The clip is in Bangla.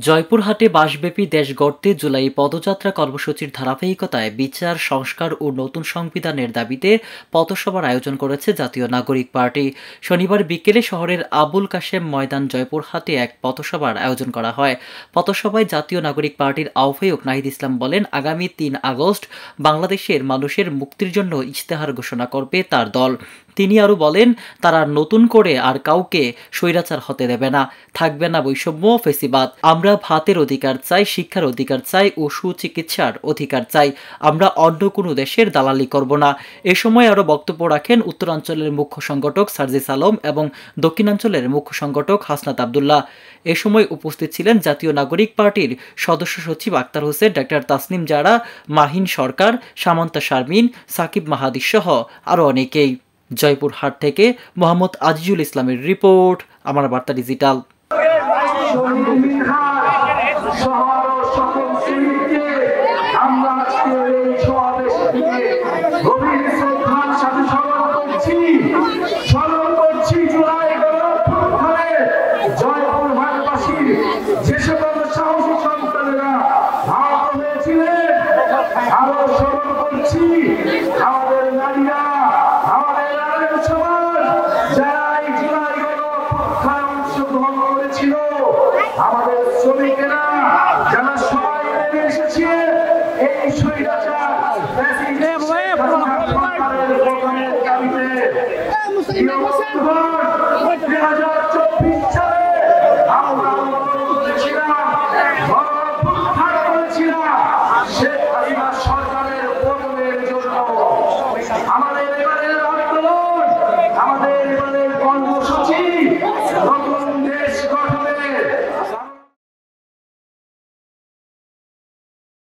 জয়পুরহাটে মাসব্যাপী দেশ গড়তে জুলাই পদযাত্রা কর্মসূচির ধারাবাহিকতায় বিচার, সংস্কার ও নতুন সংবিধানের দাবিতে পথসভার আয়োজন করেছে জাতীয় নাগরিক পার্টি। শনিবার বিকেলে শহরের আবুল কাশেম ময়দান জয়পুরহাটে এক পথসভার আয়োজন করা হয়। পথসভায় জাতীয় নাগরিক পার্টির আহ্বায়ক নাহিদ ইসলাম বলেন, আগামী ৩ আগস্ট বাংলাদেশের মানুষের মুক্তির জন্য ইশতেহার ঘোষণা করবে তার দল। তিনি আরও বলেন, তারা নতুন করে আর কাউকে স্বৈরাচার হতে দেবে না, থাকবে না বৈষম্য, ফেসিবাদ। আমরা ভাতের অধিকার চাই, শিক্ষার অধিকার চাই ও সুচিকিৎসার অধিকার চাই। আমরা অন্য কোনো দেশের দালালি করব না। এ সময় আরও বক্তব্য রাখেন উত্তরাঞ্চলের মুখ্য সংগঠক সার্জিস আলম এবং দক্ষিণাঞ্চলের মুখ্য সংগঠক হাসনাত আবদুল্লাহ। এ সময় উপস্থিত ছিলেন জাতীয় নাগরিক পার্টির সদস্য সচিব আক্তার হোসেন, ডাক্তার তাসনিম জারা, মাহিন সরকার, সামান্তা শারমিন, সাকিব মাহাদি সহ আরও অনেকেই। জয়পুরহাট থেকে মোহাম্মদ আজিজুল ইসলামের রিপোর্ট, আমার বার্তা ডিজিটাল। আমাদের নারীরা, আমাদের নারী সমাজ যারা এই জুলাই গণঅভ্যুত্থানে অংশগ্রহণ করেছিল, আমাদের শ্রমিকেরা